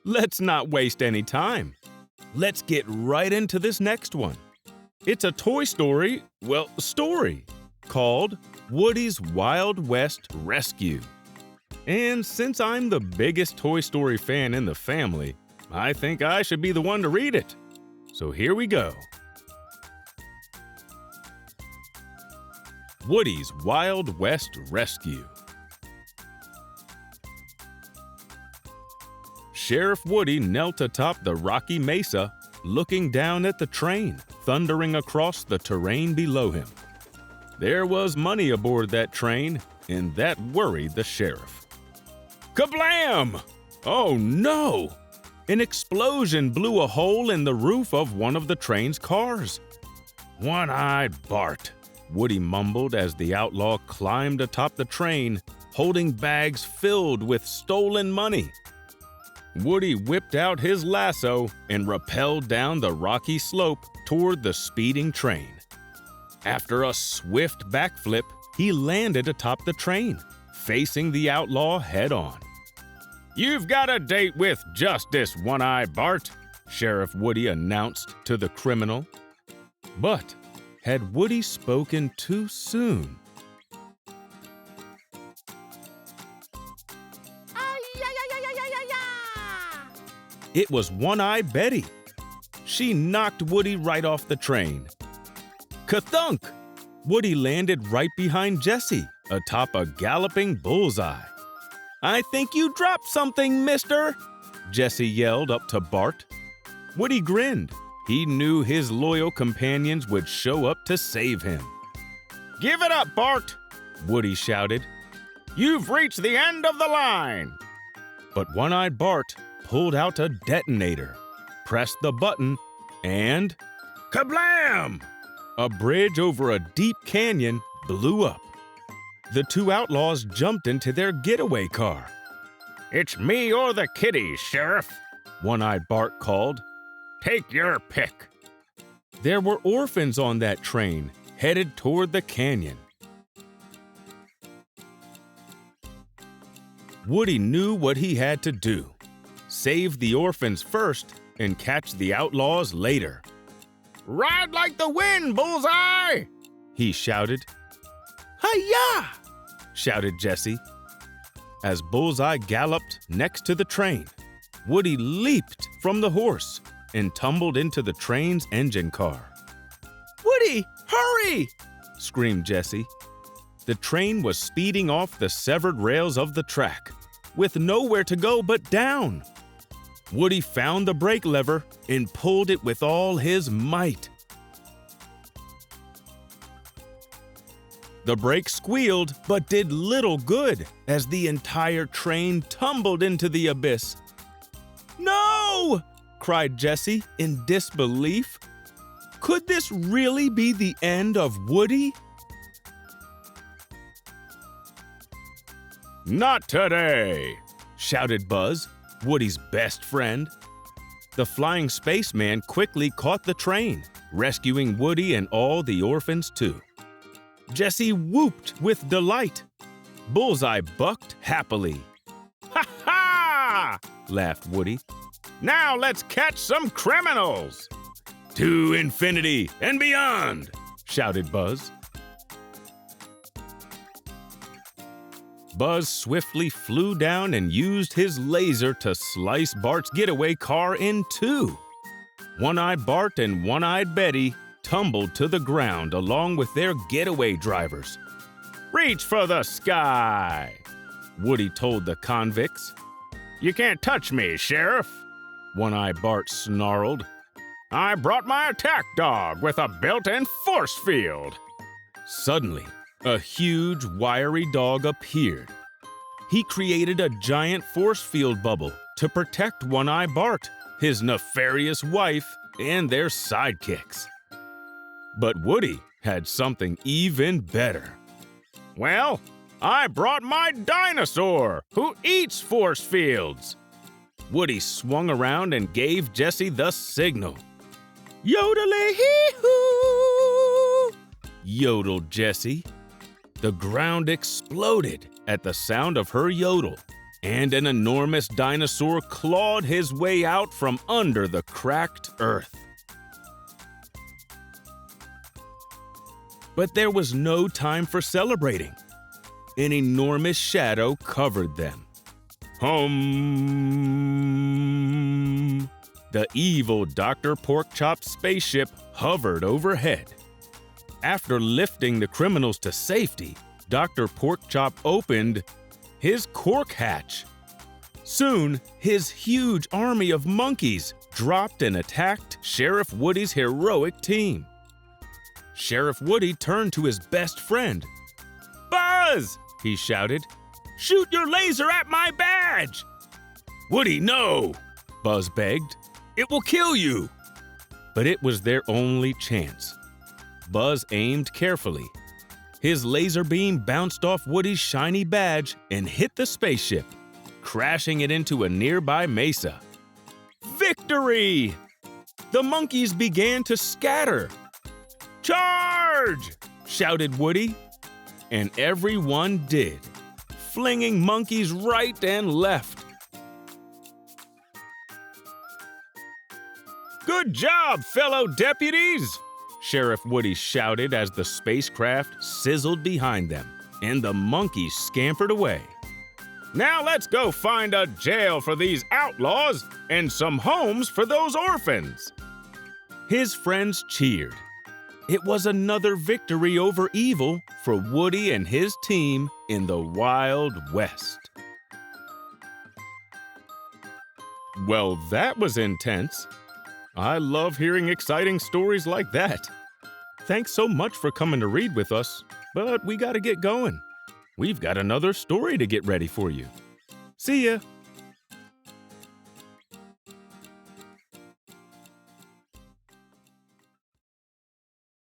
Let's not waste any time. Let's get right into this next one. It's a Toy Story, story called Woody's Wild West Rescue. And since I'm the biggest Toy Story fan in the family, I think I should be the one to read it. So here we go. Woody's Wild West Rescue. Sheriff Woody knelt atop the rocky mesa, looking down at the train thundering across the terrain below him. There was money aboard that train, and that worried the sheriff. Kablam! Oh no! An explosion blew a hole in the roof of one of the train's cars. One-eyed Bart, Woody mumbled as the outlaw climbed atop the train, holding bags filled with stolen money. Woody whipped out his lasso and rappelled down the rocky slope toward the speeding train. After a swift backflip, he landed atop the train, facing the outlaw head-on. "You've got a date with Justice, One-Eye Bart," Sheriff Woody announced to the criminal. But had Woody spoken too soon? It was One-Eyed Betty. She knocked Woody right off the train. Ka-thunk! Woody landed right behind Jessie, atop a galloping bullseye. "I think you dropped something, mister!" Jessie yelled up to Bart. Woody grinned. He knew his loyal companions would show up to save him. "Give it up, Bart!" Woody shouted. "You've reached the end of the line!" But One-Eyed Bart pulled out a detonator, pressed the button, and kablam! A bridge over a deep canyon blew up. The two outlaws jumped into their getaway car. "It's me or the kiddies, Sheriff," One-Eyed Bart called. "Take your pick." There were orphans on that train, headed toward the canyon. Woody knew what he had to do. Save the orphans first and catch the outlaws later. "Ride like the wind, Bullseye!" he shouted. "Hi-ya!" shouted Jessie. As Bullseye galloped next to the train, Woody leaped from the horse and tumbled into the train's engine car. "Woody, hurry!" screamed Jessie. The train was speeding off the severed rails of the track, with nowhere to go but down. Woody found the brake lever and pulled it with all his might. The brake squealed but did little good as the entire train tumbled into the abyss. "No!" cried Jessie in disbelief. Could this really be the end of Woody? "Not today!" shouted Buzz, Woody's best friend. The flying spaceman quickly caught the train, rescuing Woody and all the orphans too. Jessie whooped with delight. Bullseye bucked happily. "Ha ha!" laughed Woody. "Now let's catch some criminals!" "To infinity and beyond!" shouted Buzz. Buzz swiftly flew down and used his laser to slice Bart's getaway car in two. One-Eyed Bart and One-Eyed Betty tumbled to the ground along with their getaway drivers. "Reach for the sky!" Woody told the convicts. "You can't touch me, Sheriff!" One-Eyed Bart snarled. "I brought my attack dog with a built-in force field!" Suddenly, a huge, wiry dog appeared. He created a giant force field bubble to protect One-Eye Bart, his nefarious wife, and their sidekicks. But Woody had something even better. "Well, I brought my dinosaur, who eats force fields!" Woody swung around and gave Jessie the signal. "Yodelay-hee-hoo!" yodeled Jessie. The ground exploded at the sound of her yodel. and an enormous dinosaur clawed his way out from under the cracked earth. But there was no time for celebrating. An enormous shadow covered them. Hum! The evil Dr. Porkchop's spaceship hovered overhead. After lifting the criminals to safety, Dr. Porkchop opened his cork hatch. Soon, his huge army of monkeys dropped and attacked Sheriff Woody's heroic team. Sheriff Woody turned to his best friend. "Buzz!" he shouted. "Shoot your laser at my badge!" "Woody, no!" Buzz begged. "It will kill you!" But it was their only chance. Buzz aimed carefully. His laser beam bounced off Woody's shiny badge and hit the spaceship, crashing it into a nearby mesa. Victory! The monkeys began to scatter. "Charge!" shouted Woody. And everyone did, flinging monkeys right and left. "Good job, fellow deputies!" Sheriff Woody shouted as the spacecraft sizzled behind them, and the monkeys scampered away. "Now let's go find a jail for these outlaws and some homes for those orphans." His friends cheered. It was another victory over evil for Woody and his team in the Wild West. Well, that was intense. I love hearing exciting stories like that. Thanks so much for coming to read with us, but we gotta get going. We've got another story to get ready for you. See ya!